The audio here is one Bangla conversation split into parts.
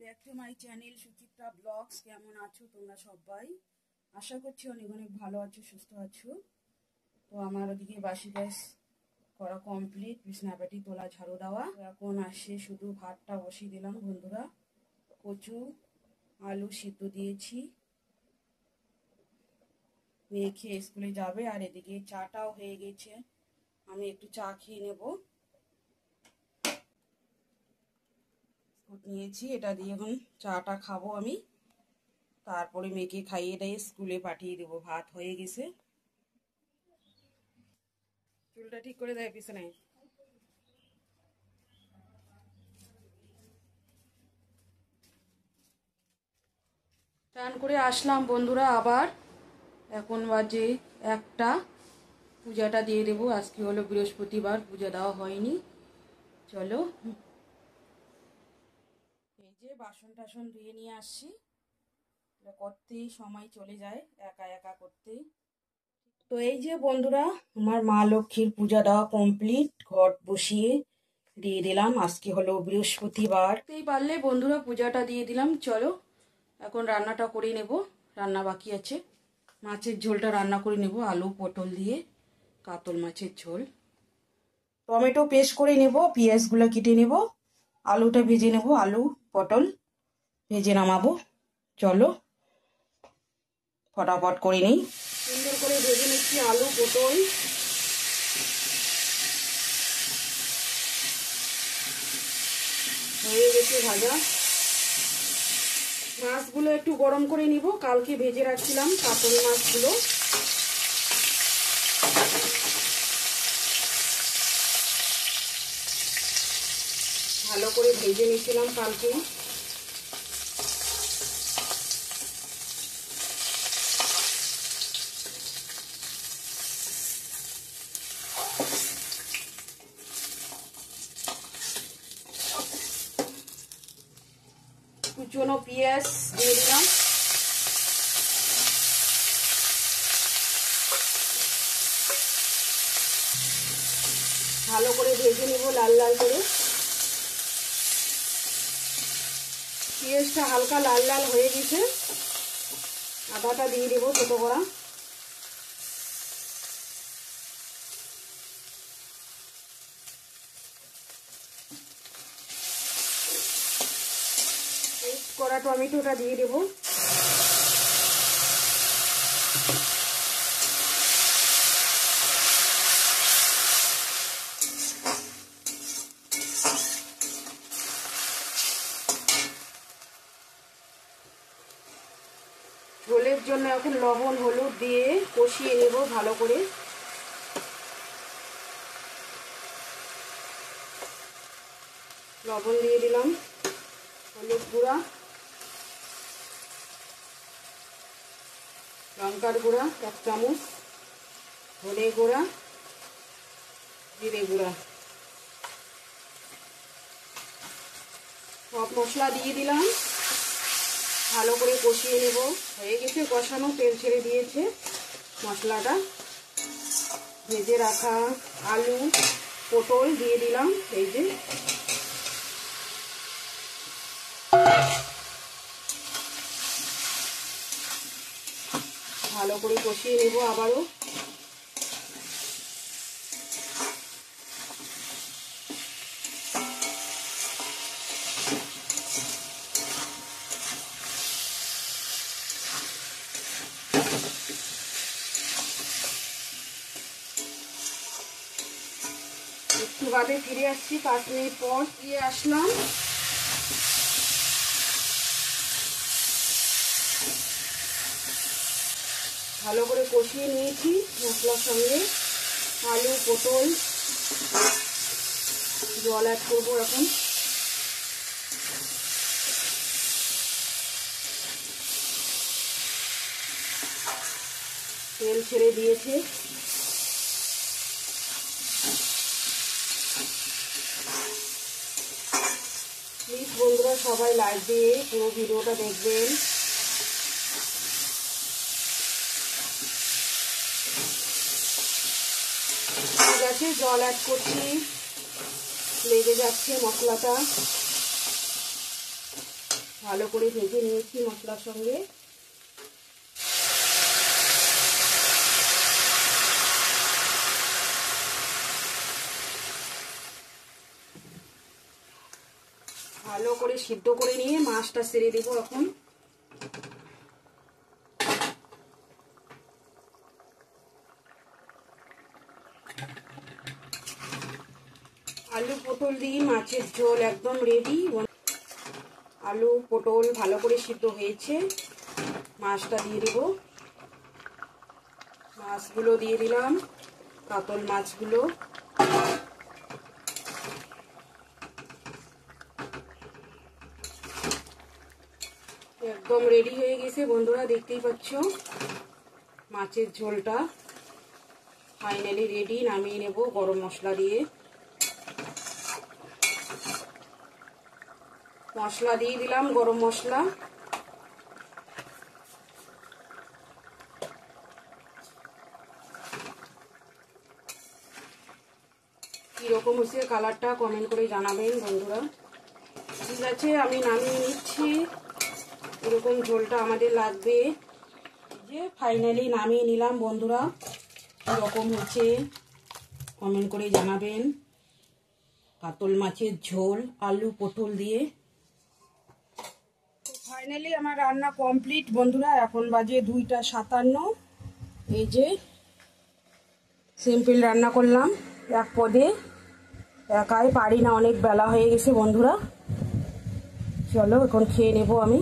Back to my channel Suchitra blogs. কেমন আছো তোমরা সবাই? আশা করছি অনেক অনেক ভালো আছো, সুস্থ আছো। তো আমার ওদিকে বাসি গ্যাস করা কমপ্লিট, বিছনাপাটি তোলা, ঝাড়ু দেওয়া। এখন আসে শুধু ভাতটা বসিয়ে দিলাম বন্ধুরা। কচু আলু সিদ্ধ দিয়েছি, মেয়ে খেয়ে স্কুলে যাবে। আর এদিকে চাটাও হয়ে গেছে, আমি একটু চা খেয়ে নেব। নিয়েছি, এটা দিয়ে এখন চাটা খাবো আমি, তারপরে মেয়েকে খাইয়ে দিয়ে স্কুলে পাঠিয়ে দেবো। ভাত হয়ে গেছে। চুলটা ঠিক করে দেয় পিছনে। স্নান করে আসলাম বন্ধুরা আবার, এখন বাজে 1টা। পূজাটা দিয়ে দেবো, আজকে হলো বৃহস্পতিবার, পূজা দেওয়া হয়নি। চলো, এই যে বাসন টাসন ধুয়ে নিয়ে আসছি, করতেই সময় চলে যায় একা একা করতেই। তো এই যে বন্ধুরা, আমার মা লক্ষ্মীর পূজা দেওয়া কমপ্লিট, ঘট বসিয়ে দিয়ে দিলাম। আজকে হলো বৃহস্পতিবার, এই পারলে বন্ধুরা পূজাটা দিয়ে দিলাম। চলো এখন রান্নাটা করে নেব, রান্না বাকি আছে। মাছের ঝোলটা রান্না করে নেব, আলু পটল দিয়ে কাতল মাছের ঝোল। টমেটো পেস্ট করে নেব, পেঁয়াজগুলো কেটে নেব, আলুটা ভেজে নেব, আলু পটল ভেজে নামাবো। চলো ফটাফট করে নেই। সুন্দর করে ভেজে নিচ্ছি আলু পটল। হয়ে গেছে ভাজা। মাছগুলো একটু গরম করে নিব, কালকে ভেজে রাখছিলাম কাতল মাছগুলো। ভালো করে ভেজে নিয়েছিলাম কালকে। কুচনো পেঁয়াজ দিয়ে দিলাম, ভালো করে ভেজে নেব লাল লাল করে। পেঁয়াজটা হালকা লাল লাল হয়ে গেছে, আদাটা দিয়ে দেবো ছোট করা। পেস্ট করা টমেটোটা দিয়ে দেবো। ঝোলের জন্য এখন লবণ হলুদ দিয়ে কষিয়ে নেব ভালো করে। লবণ দিয়ে দিলাম, হলুদ গুঁড়া, লঙ্কার গুঁড়া 1 চামচ, ধনে গুঁড়া, জিরে গুঁড়া, সব মশলা দিয়ে দিলাম। ভালো করে কষিয়ে নেব। হয়ে গেছে কষানো, তেল ছেড়ে দিয়েছে মশলাটা। ভেজে রাখা আলু পটল দিয়ে দিলাম। এই যে ভালো করে কষিয়ে নেব আবারও। একটু বাদে ফিরে আসছি, 5 মিনিট পর দিয়ে আসলাম। ভালো করে কষিয়ে নিয়েছি মশলার সঙ্গে আলু পটল। জল অ্যাড করবো এখন। তেল ছেড়ে দিয়েছে। প্লিজ বন্ধুরা সবাই লাইক দিয়ে পুরো ভিডিওটা দেখবেন। ঠিক আছে, জল অ্যাড করছি, লেগে যাচ্ছে মশলাটা। ভালো করে ভেজে নিয়েছি মশলার সঙ্গে। ভালো করে সিদ্ধ করে নিয়ে মাছটা ছেড়ে দেবো এখন। আলু পটল দিয়ে মাছের ঝোল একদম রেডি। আলু পটল ভালো করে সিদ্ধ হয়েছে, মাছটা দিয়ে দেবো। মাছগুলো দিয়ে দিলাম, কাতল মাছগুলো। একদম রেডি হয়ে গেছে বন্ধুরা, দেখতেই পাচ্ছ মাছের ঝোলটা ফাইনালি রেডি। নামিয়ে নেব গরম মশলা দিয়ে। মশলা দিয়ে দিলাম, গরম মশলা। কিরকম হয়েছে কালারটা কমেন্ট করে জানাবেন বন্ধুরা। ঠিক আছে, আমি নামিয়ে নিচ্ছি। এরকম ঝোলটা আমাদের লাগবে। যে ফাইনালি নামিয়ে নিলাম বন্ধুরা, কিরকম হয়েছে কমেন্ট করে জানাবেন। কাতল মাছের ঝোল আলু পটল দিয়ে। ফাইনালি আমার রান্না কমপ্লিট বন্ধুরা। এখন বাজে 2টা 57। এই যে সিম্পল রান্না করলাম এক পদে, একাই পারি না, অনেক বেলা হয়ে গেছে বন্ধুরা। চলো এখন খেয়ে নেব আমি।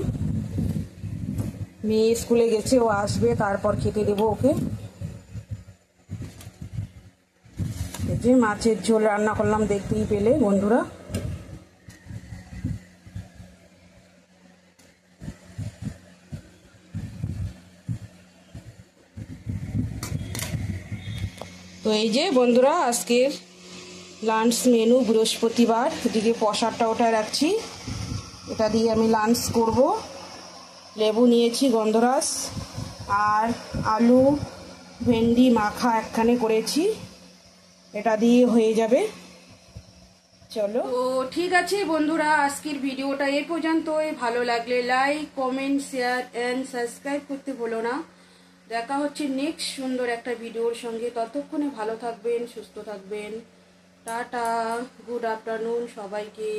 মেয়ে স্কুলে গেছে, ও আসবে তারপর খেতে দেবো ওকে। এই যে মাছের ঝোল রান্না করলাম, দেখতেই পেলে বন্ধুরা। তো এই যে বন্ধুরা আজকের লাঞ্চ মেনু বৃহস্পতিবার। এদিকে প্রসাদটা ওঠায় রাখছি, এটা দিয়ে আমি লাঞ্চ করব। লেবু নিয়েছি গন্ধরাস, আর আলু ভেন্ডি মাখা একখানে করেছি, এটা দিয়ে হয়ে যাবে। চলো, তো ঠিক আছে বন্ধুরা, আজকের ভিডিওটা এই পর্যন্তই। ভালো লাগলে like comment share and subscribe করতে ভুলো না। দেখা হচ্ছে নেক্সট সুন্দর একটা ভিডিওর সঙ্গে। ততক্ষণে ভালো থাকবেন, সুস্থ থাকবেন। টাটা, গুড আফটারনুন সবাইকে।